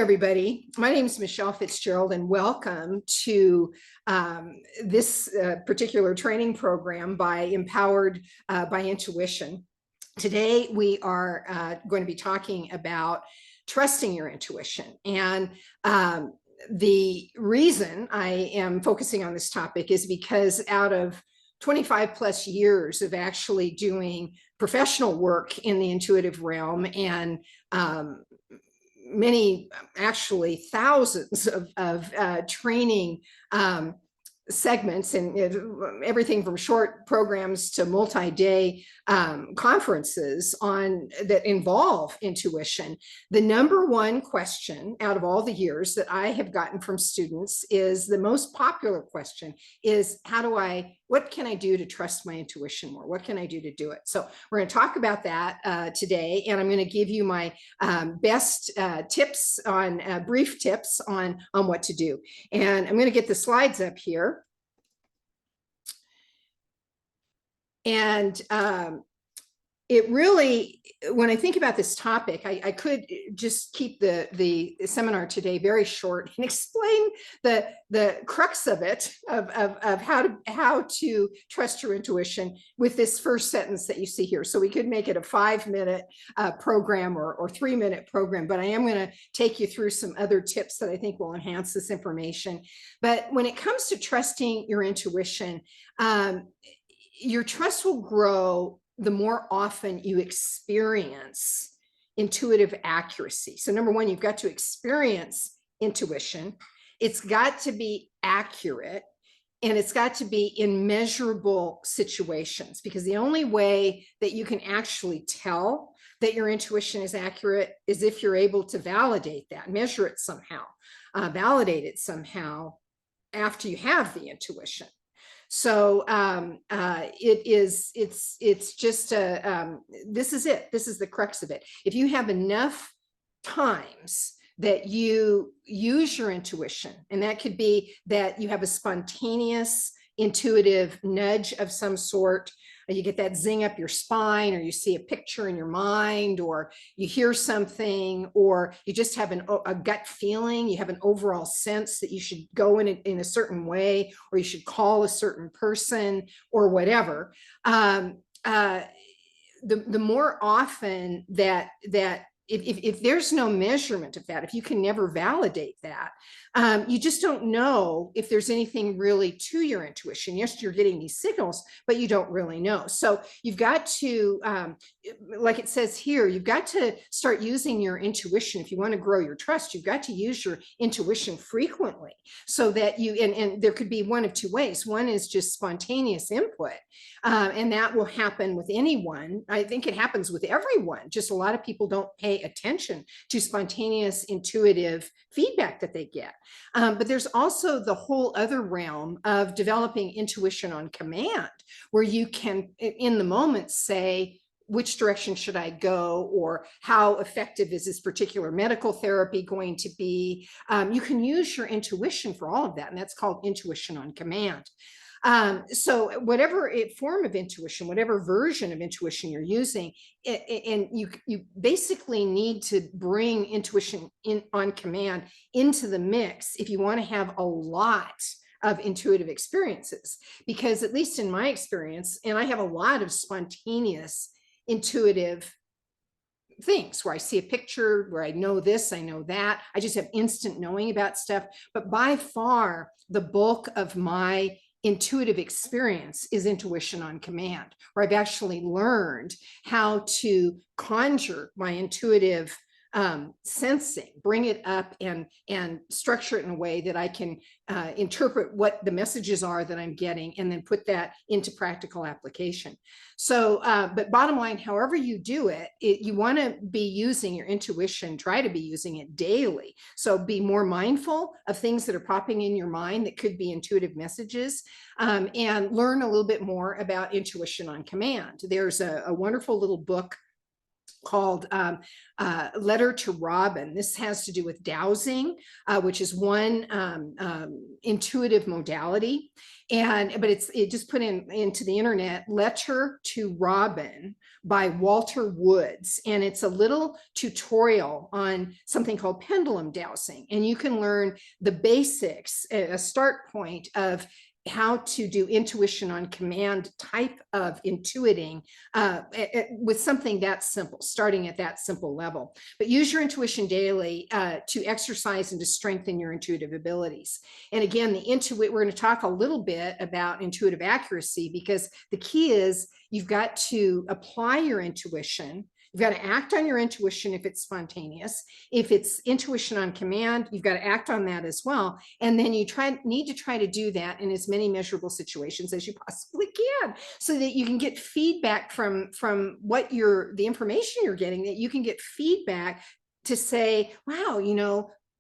there, everybody. My name is Michelle Fitzgerald, and welcome to this particular training program by Empowered by Intuition. Today, we are going to be talking about trusting your intuition. And the reason I am focusing on this topic is because out of 25 plus years of actually doing professional work in the intuitive realm and many, actually thousands of training segments and everything from short programs to multi-day conferences on that involve intuition. The number one question out of all the years that I have gotten from students is the most popular question is, what can I do to trust my intuition more? What can I do to do it? So we're going to talk about that today, and I'm going to give you my best tips on brief tips on what to do. And I'm going to get the slides up here. And it really, when I think about this topic, I could just keep the seminar today very short and explain the crux of it, of how to trust your intuition with this first sentence that you see here. So we could make it a 5-minute program or 3-minute program, but I am going to take you through some other tips that I think will enhance this information. But when it comes to trusting your intuition, your trust will grow the more often you experience intuitive accuracy. So number one, you've got to experience intuition. It's got to be accurate, and it's got to be in measurable situations, because the only way that you can actually tell that your intuition is accurate is if you're able to validate that, measure it somehow, validate it somehow after you have the intuition. So it's just this is it. This is the crux of it. If you have enough times that you use your intuition, and that could be that you have a spontaneous intuitive nudge of some sort, you get that zing up your spine, or you see a picture in your mind, or you hear something, or you just have a gut feeling, you have an overall sense that you should go in a certain way, or you should call a certain person, or whatever. The more often that if there's no measurement of that, if you can never validate that, you just don't know if there's anything really to your intuition. Yes, you're getting these signals, but you don't really know. So you've got to, like it says here, you've got to start using your intuition. If you want to grow your trust, you've got to use your intuition frequently, so that you, and there could be one of two ways. One is just spontaneous input, and that will happen with anyone. I think it happens with everyone. Just a lot of people don't pay attention to spontaneous intuitive feedback that they get. But there's also the whole other realm of developing intuition on command, where you can, in the moment, say, which direction should I go, or how effective is this particular medical therapy going to be? You can use your intuition for all of that, and that's called intuition on command. So whatever form of intuition, whatever version of intuition you're using, and you basically need to bring intuition on command into the mix if you want to have a lot of intuitive experiences. Because at least in my experience, and I have a lot of spontaneous intuitive things where I see a picture, where I know this, I know that, I just have instant knowing about stuff. But by far, the bulk of my intuitive experience is intuition on command, where I've actually learned how to conjure my intuitive sensing, bring it up and structure it in a way that I can interpret what the messages are that I'm getting, and then put that into practical application. So, but bottom line, however you do it, you want to be using your intuition, try to be using it daily. So be more mindful of things that are popping in your mind that could be intuitive messages, and learn a little bit more about intuition on command. There's a wonderful little book called Letter to Robin. This has to do with dowsing, which is one intuitive modality. But it just put into the internet, Letter to Robin by Walter Woods. And it's a little tutorial on something called pendulum dowsing. And you can learn the basics, a start point of how to do intuition on command type of intuiting with something that simple, starting at that simple level. But use your intuition daily to exercise and to strengthen your intuitive abilities. And again, we're going to talk a little bit about intuitive accuracy, because the key is you've got to apply your intuition. You've got to act on your intuition if it's spontaneous. If it's intuition on command, you've got to act on that as well. And then you need to try to do that in as many measurable situations as you possibly can, so that you can get feedback from what the information you're getting, that you can get feedback to say, wow,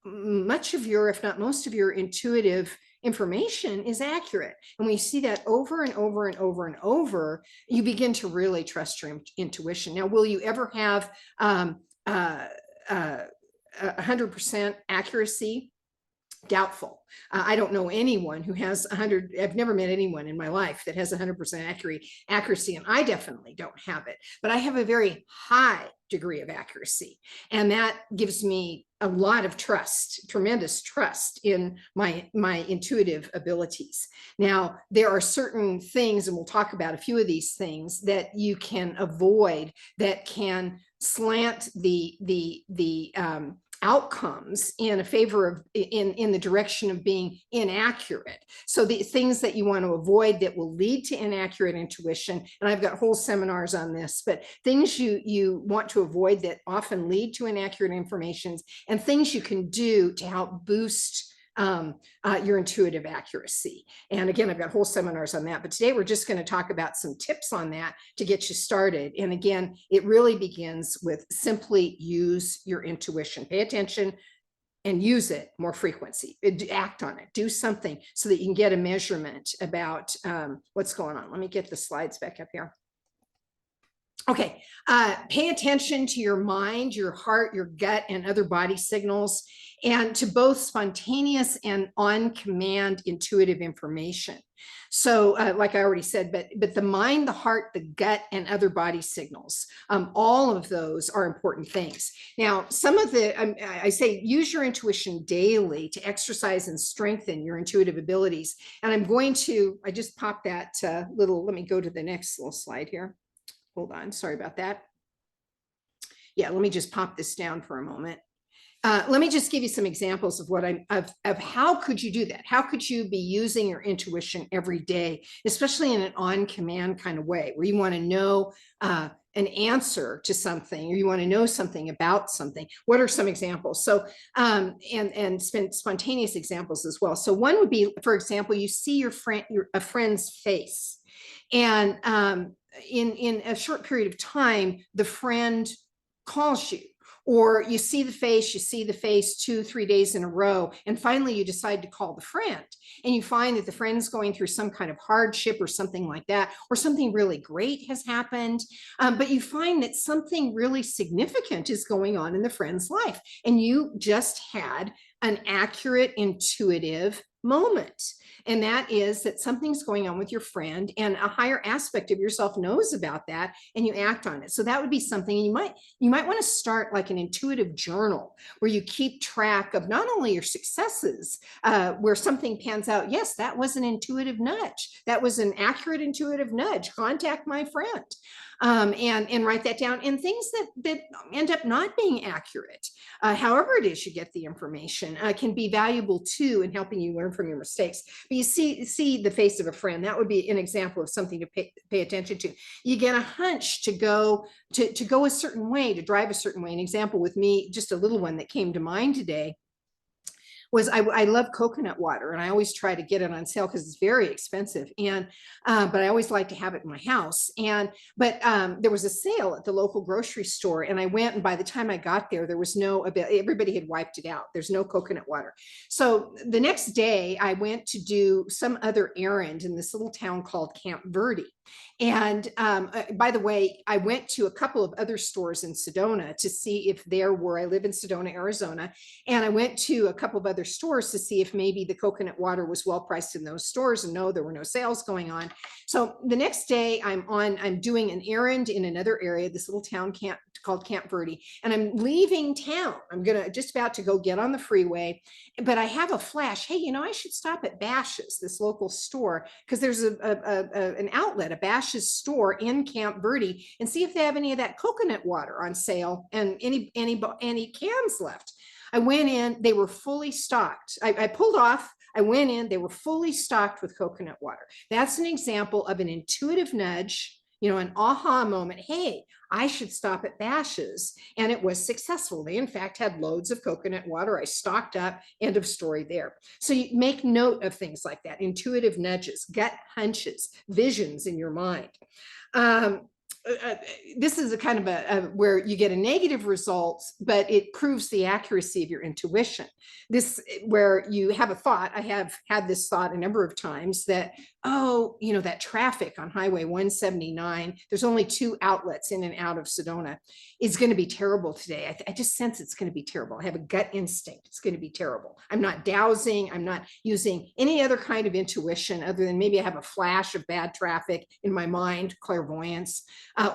much of your, if not most of your intuitive information is accurate. And when you see that over and over and over and over, you begin to really trust your intuition. Now, will you ever have 100% accuracy? Doubtful. I don't know anyone who has 100. I've never met anyone in my life that has 100% accuracy, and I definitely don't have it. But I have a very high degree of accuracy, and that gives me a lot of trust, tremendous trust in my intuitive abilities. Now, there are certain things, and we'll talk about a few of these things, that you can avoid that can slant the outcomes in a favor of in the direction of being inaccurate. So the things that you want to avoid that will lead to inaccurate intuition, and I've got whole seminars on this, but things you want to avoid that often lead to inaccurate information, and things you can do to help boost your intuitive accuracy. And again, I've got whole seminars on that, but today we're just going to talk about some tips on that to get you started. And again, it really begins with simply use your intuition. Pay attention and use it more frequency. Act on it. Do something so that you can get a measurement about what's going on. Let me get the slides back up here. Okay, pay attention to your mind, your heart, your gut, and other body signals, and to both spontaneous and on-command intuitive information. So like I already said, but the mind, the heart, the gut, and other body signals, all of those are important things. Now, some of I say use your intuition daily to exercise and strengthen your intuitive abilities. And I just popped that let me go to the next little slide here. Hold on, sorry about that. Yeah, let me just pop this down for a moment. Let me just give you some examples of how could you do that? How could you be using your intuition every day, especially in an on-command kind of way, where you want to know an answer to something, or you want to know something about something? What are some examples? So, and spontaneous examples as well. So one would be, for example, you see a friend's face, and in a short period of time, the friend calls you, or you see the face 2-3 days in a row, and finally you decide to call the friend, and you find that the friend's going through some kind of hardship or something like that, or something really great has happened, but you find that something really significant is going on in the friend's life, and you just had an accurate intuitive moment. And that is that something's going on with your friend, and a higher aspect of yourself knows about that, and you act on it. So that would be something. You might want to start like an intuitive journal, where you keep track of not only your successes, where something pans out. Yes, that was an intuitive nudge. That was an accurate intuitive nudge. Contact my friend. And write that down, and things that end up not being accurate. However it is you get the information can be valuable too in helping you learn from your mistakes. But you see the face of a friend. That would be an example of something to pay attention to. You get a hunch to go a certain way, to drive a certain way. An example with me, just a little one that came to mind today, was I love coconut water, and I always try to get it on sale because it's very expensive. And but I always like to have it in my house. But there was a sale at the local grocery store, and I went, and by the time I got there, there was everybody had wiped it out. There's no coconut water. So the next day I went to do some other errand in this little town called Camp Verde. And by the way, I went to a couple of other stores in Sedona to see if there were, I live in Sedona, Arizona, and I went to a couple of other stores to see if maybe the coconut water was well priced in those stores. And no, there were no sales going on. So the next day I'm doing an errand in another area, this little town called Camp Verde, and I'm leaving town. I'm just about to go get on the freeway, but I have a flash. Hey, I should stop at Bash's, this local store, because there's an outlet, a Bash's store in Camp Verde, and see if they have any of that coconut water on sale and any cans left. I went in, they were fully stocked. I pulled off, I went in, they were fully stocked with coconut water. That's an example of an intuitive nudge, an aha moment. Hey, I should stop at Bash's. And it was successful. They, in fact, had loads of coconut water. I stocked up, end of story there. So you make note of things like that, intuitive nudges, gut hunches, visions in your mind. This is a kind of a where you get a negative result, but it proves the accuracy of your intuition. This where you have a thought. I have had this thought a number of times that, oh, that traffic on Highway 179, there's only 2 outlets in and out of Sedona, is going to be terrible today. I just sense it's going to be terrible. I have a gut instinct. It's going to be terrible. I'm not dowsing. I'm not using any other kind of intuition other than maybe I have a flash of bad traffic in my mind, clairvoyance.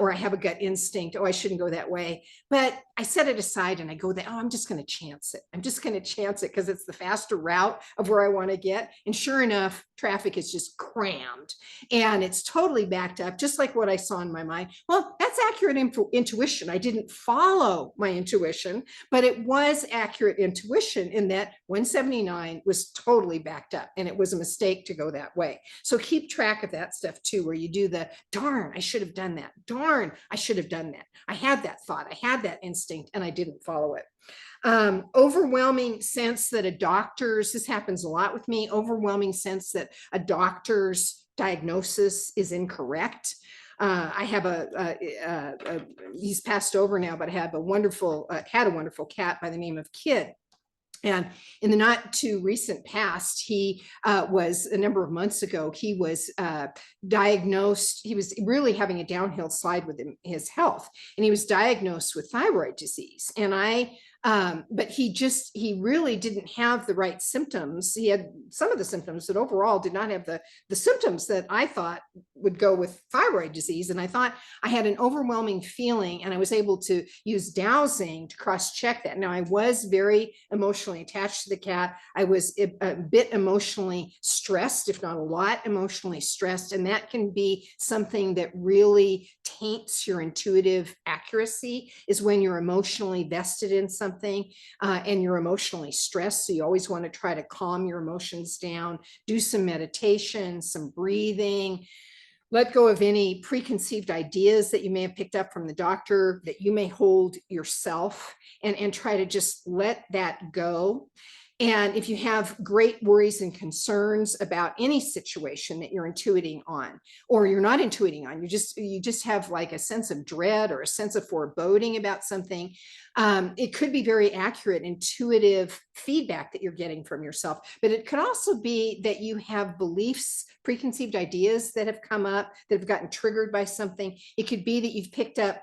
Or I have a gut instinct, oh, I shouldn't go that way. But I set it aside and I go there, oh, I'm just going to chance it. I'm just going to chance it because it's the faster route of where I want to get. And sure enough, traffic is just crammed and it's totally backed up, just like what I saw in my mind. Well, that's accurate intuition. I didn't follow my intuition, but it was accurate intuition in that 179 was totally backed up and it was a mistake to go that way. So keep track of that stuff too, where you do the darn, I should have done that. Darn, I should have done that. I had that thought, I had that instinct, and I didn't follow it. Overwhelming sense that this happens a lot with me, overwhelming sense that a doctor's diagnosis is incorrect. I have he's passed over now, but I have had a wonderful cat by the name of Kid. And in the not too recent past, he was a number of months ago, he was diagnosed, he was really having a downhill slide with his health, and he was diagnosed with thyroid disease. And but he really didn't have the right symptoms. He had some of the symptoms, but overall did not have the symptoms that I thought would go with thyroid disease. And I thought I had an overwhelming feeling, and I was able to use dowsing to cross-check that. Now, I was very emotionally attached to the cat. I was a bit emotionally stressed, if not a lot emotionally stressed. And that can be something that really taints your intuitive accuracy, is when you're emotionally vested in something and you're emotionally stressed. So you always want to try to calm your emotions down, do some meditation, some breathing, let go of any preconceived ideas that you may have picked up from the doctor that you may hold yourself, and try to just let that go. And if you have great worries and concerns about any situation that you're intuiting on, or you're not intuiting on, you just have like a sense of dread or a sense of foreboding about something, it could be very accurate intuitive feedback that you're getting from yourself. But it could also be that you have beliefs, preconceived ideas that have come up, that have gotten triggered by something. It could be that you've picked up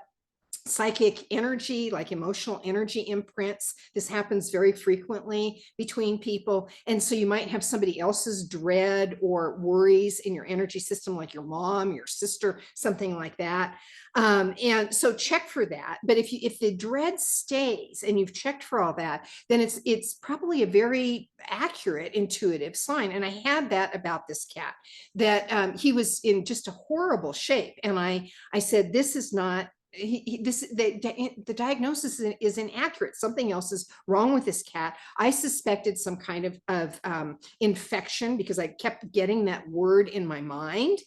psychic energy, like emotional energy imprints. This happens very frequently between people. And so you might have somebody else's dread or worries in your energy system, like your mom, your sister, something like that. And so check for that. But if the dread stays and you've checked for all that, then it's probably a very accurate intuitive sign. And I had that about this cat, that he was in just a horrible shape. And I said, this is not, the diagnosis is inaccurate. Something else is wrong with this cat. I suspected some kind of infection because I kept getting that word in my mind.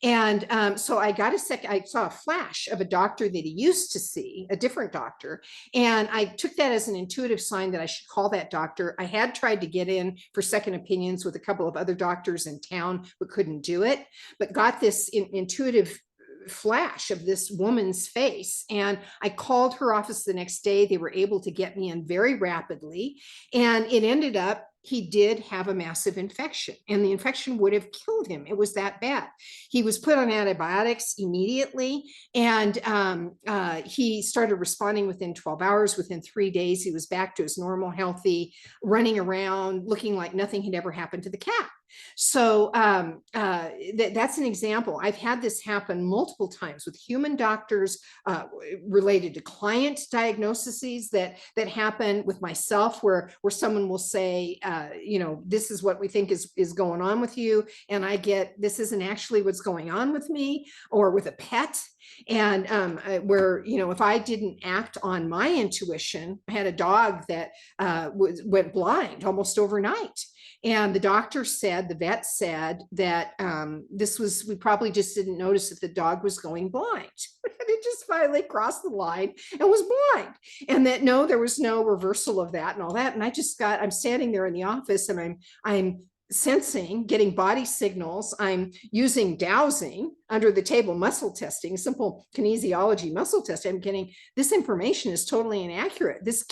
And so I saw a flash of a doctor that he used to see, a different doctor. And I took that as an intuitive sign that I should call that doctor. I had tried to get in for second opinions with a couple of other doctors in town, but couldn't do it, but got this intuitive flash of this woman's face. And I called her office the next day. They were able to get me in very rapidly. And it ended up he did have a massive infection, and the infection would have killed him. It was that bad. He was put on antibiotics immediately, and he started responding within 12 hours. Within 3 days, he was back to his normal, healthy, running around, looking like nothing had ever happened to the cat. So that's an example. I've had this happen multiple times with human doctors, related to client diagnoses that happen with myself, where someone will say, this is what we think is going on with you, and I get, this isn't actually what's going on with me or with a pet. And where, if I didn't act on my intuition, I had a dog that went blind almost overnight. And the vet said that we probably just didn't notice that the dog was going blind. And it just finally crossed the line and was blind. And that, no, there was no reversal of that and all that. And I'm standing there in the office, and I'm sensing, getting body signals. I'm using dowsing, under the table muscle testing, simple kinesiology muscle test. I'm getting, this information is totally inaccurate. This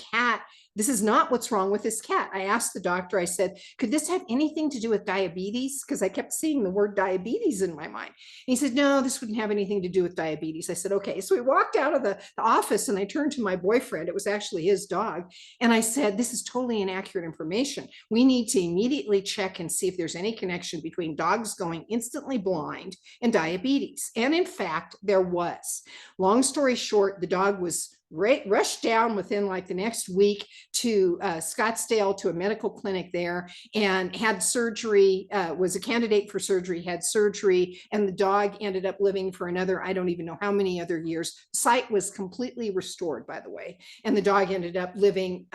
is not what's wrong with this cat. I asked the doctor, I said, could this have anything to do with diabetes? Because I kept seeing the word diabetes in my mind. And he said, no, this wouldn't have anything to do with diabetes. I said, okay. So we walked out of the office, and I turned to my boyfriend. It was actually his dog. And I said, this is totally inaccurate information. We need to immediately check and see if there's any connection between dogs going instantly blind and diabetes. And in fact, there was. Long story short, the dog was rushed down within like the next week to Scottsdale, to a medical clinic there, and had surgery, was a candidate for surgery, had surgery, and the dog ended up living for another, I don't even know how many other years. Sight was completely restored, by the way, and the dog ended up living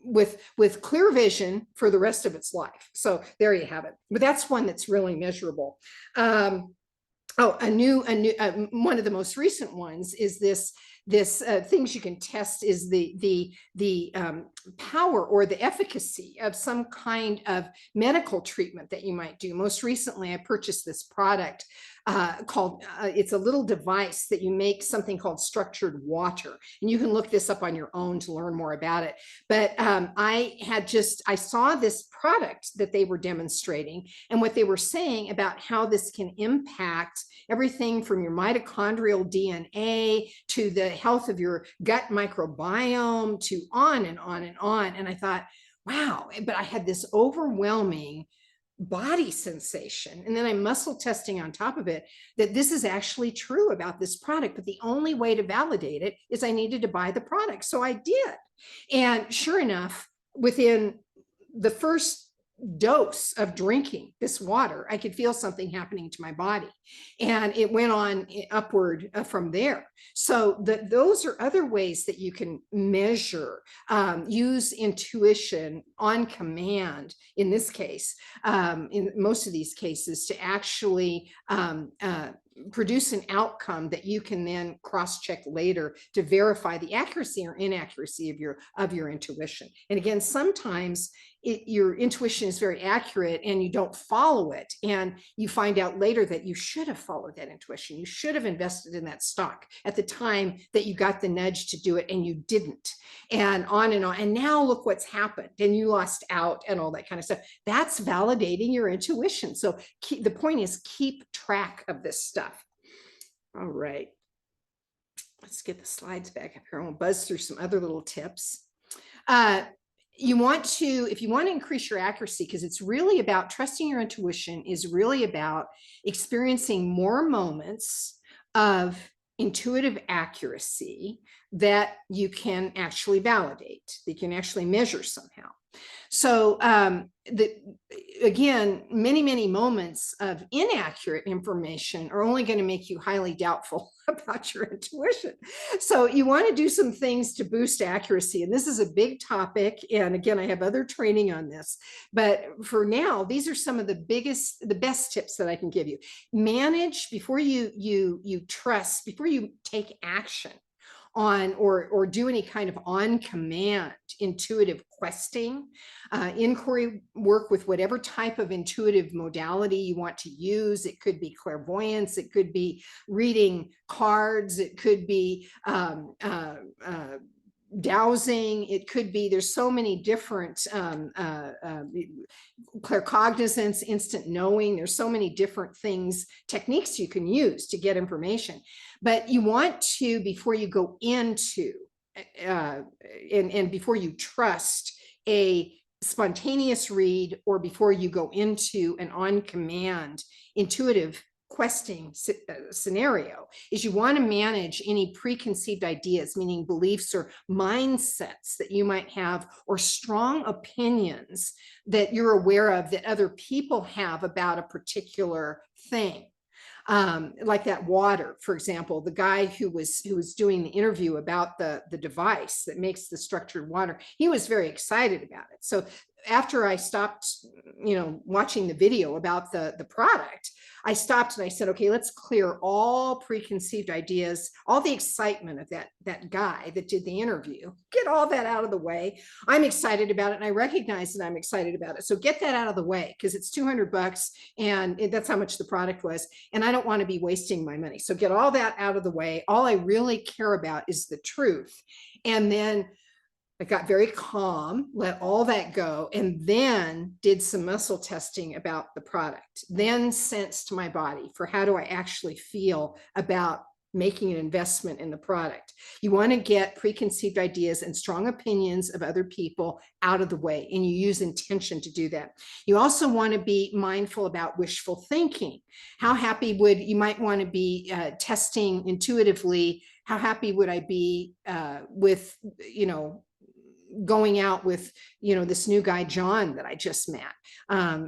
with clear vision for the rest of its life. So there you have it. But that's one that's really measurable. One of the most recent ones is this things you can test is the power or the efficacy of some kind of medical treatment that you might do. Most recently, I purchased this product called, it's a little device that you make something called structured water. And you can look this up on your own to learn more about it. But I saw this product that they were demonstrating, and what they were saying about how this can impact everything from your mitochondrial DNA to the health of your gut microbiome, to on and on and on. And I thought, wow, but I had this overwhelming body sensation. And then I'm muscle testing on top of it that this is actually true about this product. But the only way to validate it is I needed to buy the product. So I did. And sure enough, within the first dose of drinking this water, I could feel something happening to my body, and it went on upward from there. So those are other ways that you can measure, use intuition on command, in this case, in most of these cases, to actually produce an outcome that you can then cross-check later to verify the accuracy or inaccuracy of your intuition. And again, sometimes your intuition is very accurate and you don't follow it, and you find out later that you should have followed that intuition. You should have invested in that stock at the time that you got the nudge to do it, and you didn't, and on. And now look what's happened, and you lost out and all that kind of stuff. That's validating your intuition. So the point is, keep track of this stuff. All right, let's get the slides back up here. I'll buzz through some other little tips. If you want to increase your accuracy, because it's really about trusting your intuition, is really about experiencing more moments of intuitive accuracy that you can actually validate, that you can actually measure somehow. So again, many moments of inaccurate information are only going to make you highly doubtful about your intuition. So you want to do some things to boost accuracy. And this is a big topic. And again, I have other training on this. But for now, these are some of the best tips that I can give you. Manage before you trust, before you take action on or do any kind of on command intuitive questing, inquiry work with whatever type of intuitive modality you want to use. It could be clairvoyance, it could be reading cards, it could be dowsing. It could be, there's so many different claircognizance, instant knowing. There's so many different things, techniques you can use to get information. But you want to, before you go into and before you trust a spontaneous read, or before you go into an on command intuitive questing scenario, is you want to manage any preconceived ideas, meaning beliefs or mindsets that you might have, or strong opinions that you're aware of that other people have about a particular thing. Like that water, for example, the guy who was doing the interview about the device that makes the structured water, he was very excited about it. So after I stopped, watching the video about the product, I stopped and I said, okay, let's clear all preconceived ideas, all the excitement of that guy that did the interview, get all that out of the way. I'm excited about it, and I recognize that I'm excited about it. So get that out of the way, because it's $200 and that's how much the product was. And I don't want to be wasting my money. So get all that out of the way. All I really care about is the truth. And then I got very calm, let all that go, and then did some muscle testing about the product, then sensed my body for how do I actually feel about making an investment in the product. You want to get preconceived ideas and strong opinions of other people out of the way, and you use intention to do that. You also want to be mindful about wishful thinking. How happy you might want to be testing intuitively, how happy would I be with, going out with, this new guy, John, that I just met.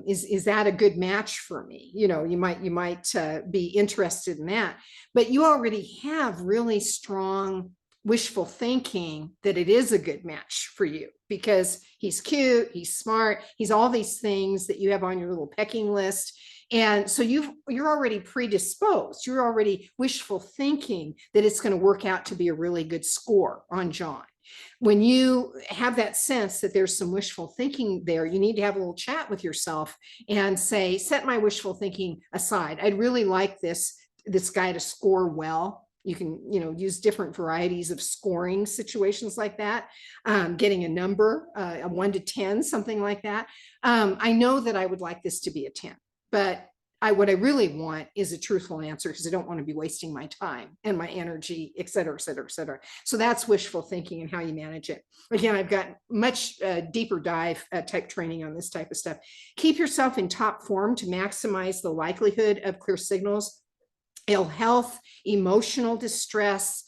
Is that a good match for me? You might be interested in that, but you already have really strong wishful thinking that it is a good match for you, because he's cute, he's smart, he's all these things that you have on your little pecking list. And so you're already predisposed, you're already wishful thinking that it's going to work out to be a really good score on John. When you have that sense that there's some wishful thinking there, you need to have a little chat with yourself and say, set my wishful thinking aside. I'd really like this guy to score well. You can, use different varieties of scoring situations like that. Getting a number, a 1 to 10, something like that. I know that I would like this to be a 10, but what I really want is a truthful answer, because I don't want to be wasting my time and my energy, et cetera, et cetera, et cetera. So that's wishful thinking and how you manage it. Again, I've got much deeper dive type training on this type of stuff. Keep yourself in top form to maximize the likelihood of clear signals. Ill health, emotional distress,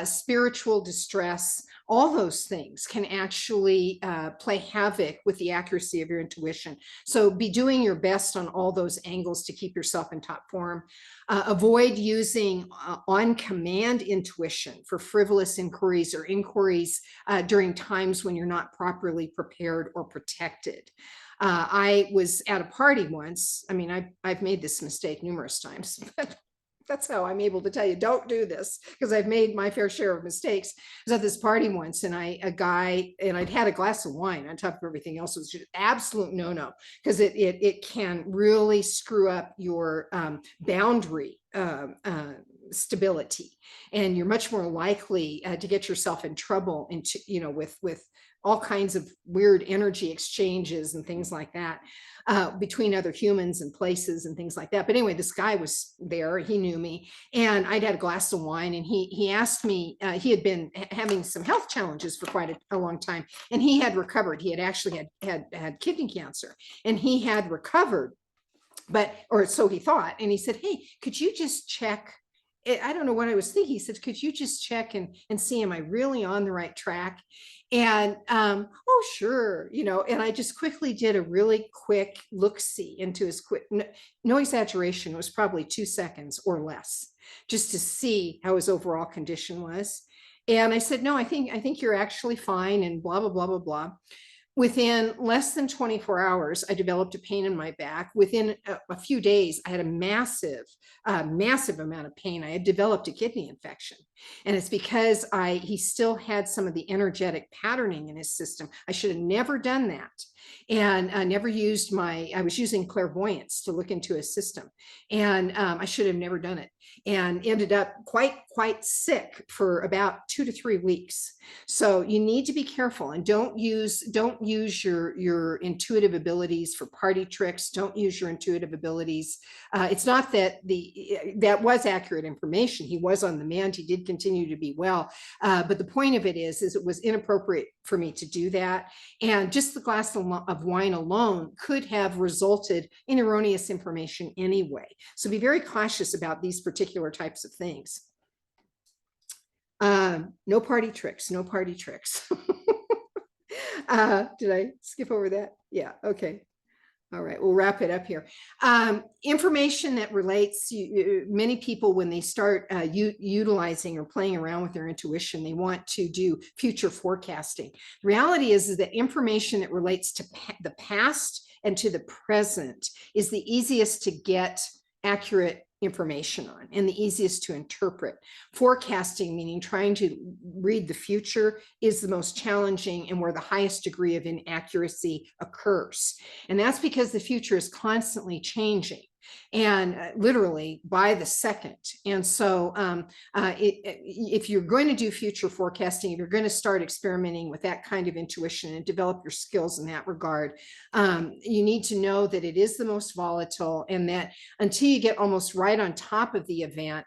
spiritual distress, all those things can actually play havoc with the accuracy of your intuition. So be doing your best on all those angles to keep yourself in top form. Avoid using on-command intuition for frivolous inquiries or inquiries during times when you're not properly prepared or protected. I was at a party once. I mean, I've made this mistake numerous times, but that's how I'm able to tell you, don't do this, because I've made my fair share of mistakes. I was at this party once, and I'd had a glass of wine on top of everything else. It was just absolute no-no, because it can really screw up your boundary stability, and you're much more likely to get yourself in trouble with all kinds of weird energy exchanges and things like that between other humans and places and things like that. But anyway, this guy was there, he knew me, and I'd had a glass of wine, and he asked me, he had been having some health challenges for quite a long time, and he had recovered. He had actually had kidney cancer, and he had recovered, or so he thought. And he said, hey, could you just check? I don't know what I was thinking. He said, could you just check and see, am I really on the right track? And oh, sure, and I just quickly did a really quick look-see into his no exaggeration, it was probably 2 seconds or less, just to see how his overall condition was. And I said, no, I think you're actually fine, and blah, blah, blah, blah, blah. Within less than 24 hours, I developed a pain in my back. Within a few days, I had a massive amount of pain. I had developed a kidney infection. And it's because he still had some of the energetic patterning in his system. I should have never done that. And I never used I was using clairvoyance to look into his system. And I should have never done it. and ended up quite sick for about 2 to 3 weeks. So you need to be careful, and don't use your intuitive abilities for party tricks. Don't use your intuitive abilities. It's not that that was accurate information. He was on the mend. He did continue to be well. But the point of it is it was inappropriate for me to do that. And just the glass of wine alone could have resulted in erroneous information anyway. So be very cautious about these particular types of things. No party tricks, no party tricks. Did I skip over that? Yeah, okay. All right, we'll wrap it up here. Information that relates, many people, when they start utilizing or playing around with their intuition, they want to do future forecasting. The reality is that information that relates to the past and to the present is the easiest to get accurate information on and the easiest to interpret. Forecasting, meaning trying to read the future, is the most challenging and where the highest degree of inaccuracy occurs. And that's because the future is constantly changing, and literally by the second. And so if you're going to do future forecasting, if you're going to start experimenting with that kind of intuition and develop your skills in that regard, you need to know that it is the most volatile, and that until you get almost right on top of the event,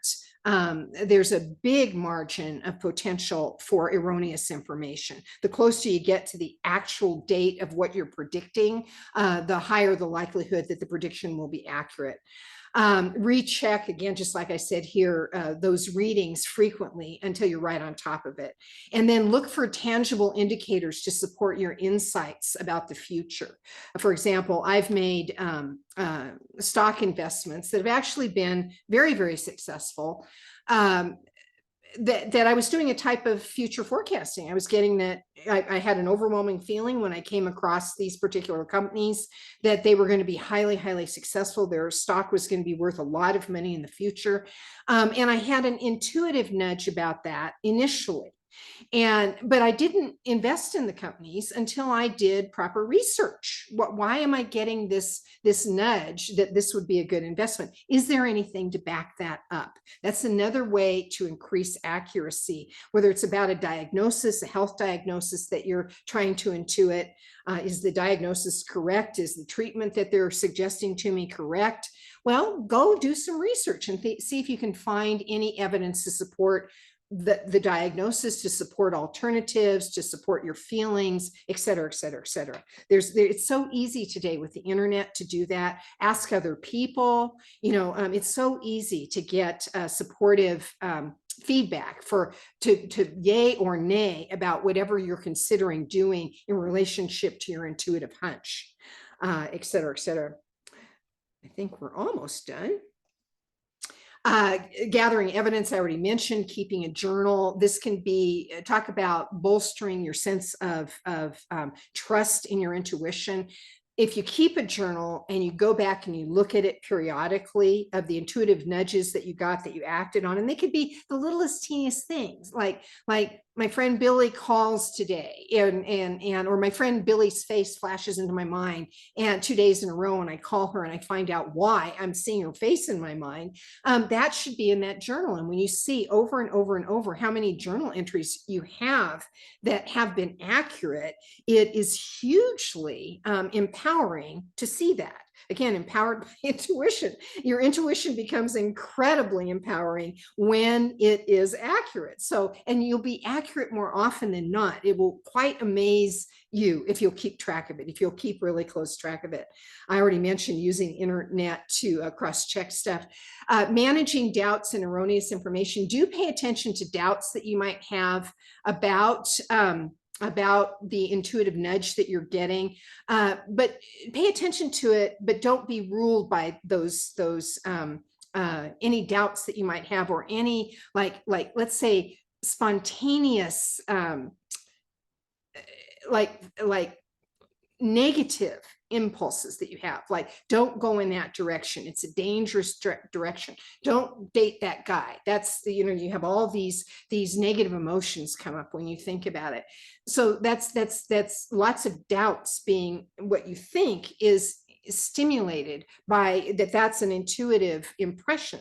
there's a big margin of potential for erroneous information. The closer you get to the actual date of what you're predicting, the higher the likelihood that the prediction will be accurate. Recheck, again, just like I said here, those readings frequently until you're right on top of it. And then look for tangible indicators to support your insights about the future. For example, I've made stock investments that have actually been very, very successful. That I was doing a type of future forecasting. I was getting that I had an overwhelming feeling when I came across these particular companies that they were going to be highly, highly successful. Their stock was going to be worth a lot of money in the future. And I had an intuitive nudge about that initially. But I didn't invest in the companies until I did proper research. Why am I getting this nudge that this would be a good investment? Is there anything to back that up? That's another way to increase accuracy, whether it's about a diagnosis, a health diagnosis that you're trying to intuit. Is the diagnosis correct? Is the treatment that they're suggesting to me correct? Well, go do some research and see if you can find any evidence to support the diagnosis, to support alternatives, to support your feelings, et cetera, et cetera, et cetera. It's so easy today with the internet to do that. Ask other people. It's so easy to get supportive feedback to yay or nay about whatever you're considering doing in relationship to your intuitive hunch, et cetera, et cetera. I think we're almost done. Gathering evidence, I already mentioned. Keeping a journal. This can be, talk about bolstering your sense of trust in your intuition. If you keep a journal and you go back and you look at it periodically, of the intuitive nudges that you got, that you acted on, and they could be the littlest, teeniest things, like my friend Billy calls today, or my friend Billy's face flashes into my mind, and 2 days in a row, and I call her and I find out why I'm seeing her face in my mind. That should be in that journal. And when you see over and over and over how many journal entries you have that have been accurate, it is hugely empowering to see that. Again, empowered by intuition. Your intuition becomes incredibly empowering when it is accurate. And you'll be accurate more often than not. It will quite amaze you if you'll keep track of it, if you'll keep really close track of it. I already mentioned using the internet to cross-check stuff. Managing doubts and erroneous information. Do pay attention to doubts that you might have about the intuitive nudge that you're getting, but pay attention to it, but don't be ruled by those any doubts that you might have, or any like let's say spontaneous like negative impulses that you have. Like, don't go in that direction. It's a dangerous direction. Don't date that guy. That's you have all these negative emotions come up when you think about it. So that's lots of doubts being what you think is stimulated by that. That's an intuitive impression,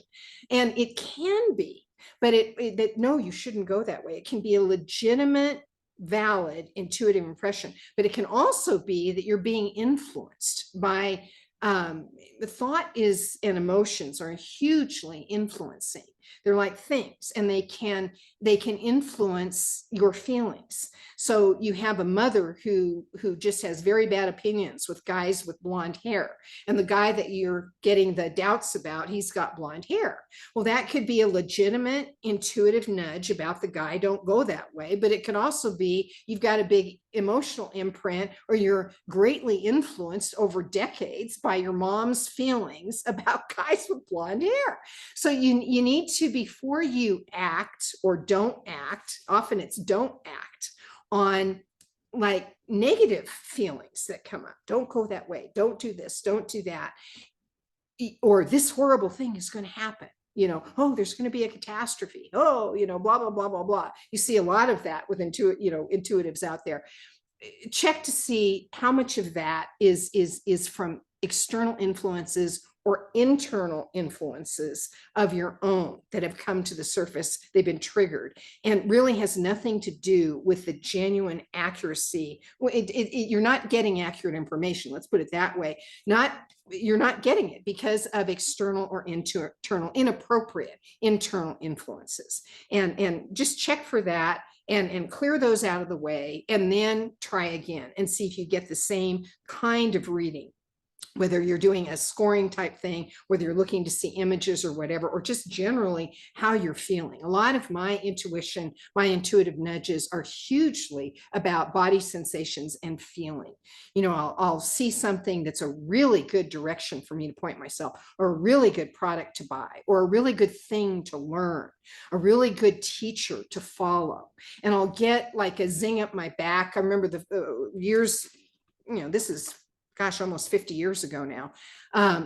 and it can be, but that no, you shouldn't go that way. It can be a legitimate, valid intuitive impression, but it can also be that you're being influenced by the thought is and emotions are hugely influencing. They're like things, and they can influence your feelings. So you have a mother who just has very bad opinions with guys with blonde hair, and the guy that you're getting the doubts about, he's got blonde hair. Well, that could be a legitimate intuitive nudge about the guy, don't go that way. But it could also be you've got a big emotional imprint, or you're greatly influenced over decades by your mom's feelings about guys with blonde hair. So you need to, before you act or don't act, often it's don't act on like negative feelings that come up. Don't go that way. Don't do this. Don't do that. Or this horrible thing is going to happen. Oh, there's going to be a catastrophe. Oh, blah, blah, blah, blah, blah. You see a lot of that with intuitives out there. Check to see how much of that is from external influences or internal influences of your own that have come to the surface. They've been triggered, and really has nothing to do with the genuine accuracy. You're not getting accurate information. Let's put it that way. You're not getting it because of external or internal, inappropriate internal influences. And just check for that and clear those out of the way, and then try again and see if you get the same kind of reading, whether you're doing a scoring type thing, whether you're looking to see images or whatever, or just generally how you're feeling. A lot of my intuition, my intuitive nudges are hugely about body sensations and feeling. I'll see something that's a really good direction for me to point myself, or a really good product to buy, or a really good thing to learn, a really good teacher to follow. And I'll get like a zing up my back. I remember the years, this is almost 50 years ago now,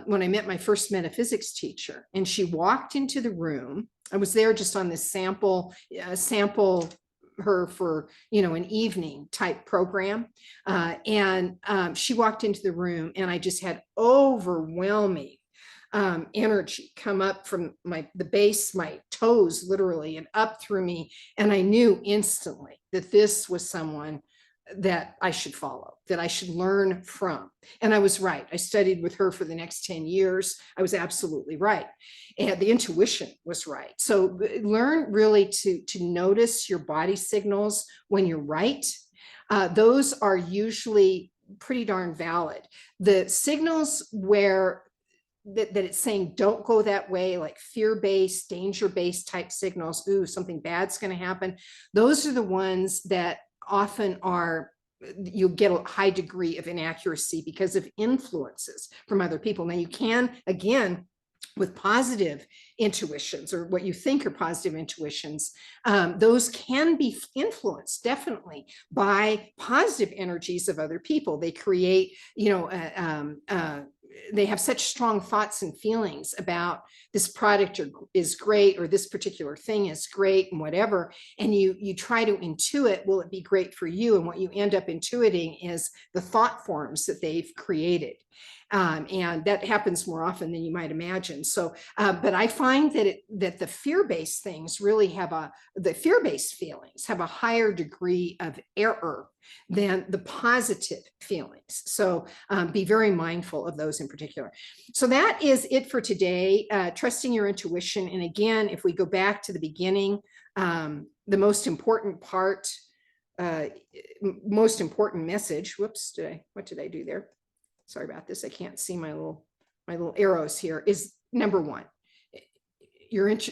when I met my first metaphysics teacher, and she walked into the room. I was there just on this sample her for, an evening type program. And she walked into the room, and I just had overwhelming energy come up from the base, my toes literally, and up through me. And I knew instantly that this was someone that I should follow, that I should learn from. And I was right. I studied with her for the next 10 years. I was absolutely right. And the intuition was right. So learn really to notice your body signals when you're right. Those are usually pretty darn valid. The signals where that it's saying don't go that way, like fear-based, danger-based type signals, ooh, something bad's going to happen. Those are the ones that often you'll get a high degree of inaccuracy because of influences from other people. Now you can, again, with positive intuitions, or what you think are positive intuitions, those can be influenced definitely by positive energies of other people. They create, they have such strong thoughts and feelings about this product is great, or this particular thing is great, and whatever. And you try to intuit, will it be great for you? And what you end up intuiting is the thought forms that they've created. And that happens more often than you might imagine. So, but I find that the fear-based things really the fear-based feelings have a higher degree of error than the positive feelings. So be very mindful of those in particular. So that is it for today, trusting your intuition. And again, if we go back to the beginning, the most important part, most important message, whoops, what did I do there? Sorry about this. I can't see my little arrows here, is number one.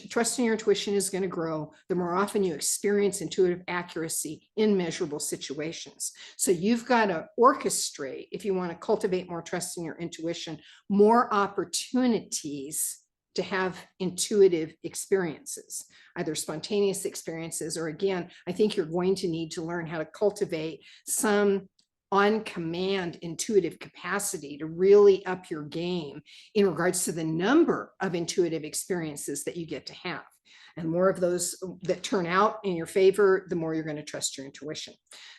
Trusting your intuition is going to grow the more often you experience intuitive accuracy in measurable situations. So you've got to orchestrate, if you want to cultivate more trust in your intuition, more opportunities to have intuitive experiences, either spontaneous experiences, or again, I think you're going to need to learn how to cultivate some on command intuitive capacity to really up your game in regards to the number of intuitive experiences that you get to have. And more of those that turn out in your favor, the more you're going to trust your intuition.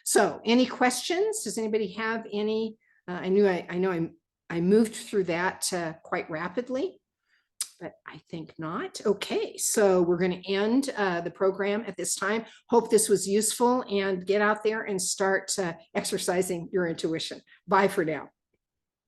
So any questions? Does anybody have any? I know I moved through that quite rapidly, but I think not. Okay, so we're going to end the program at this time. Hope this was useful, and get out there and start exercising your intuition. Bye for now.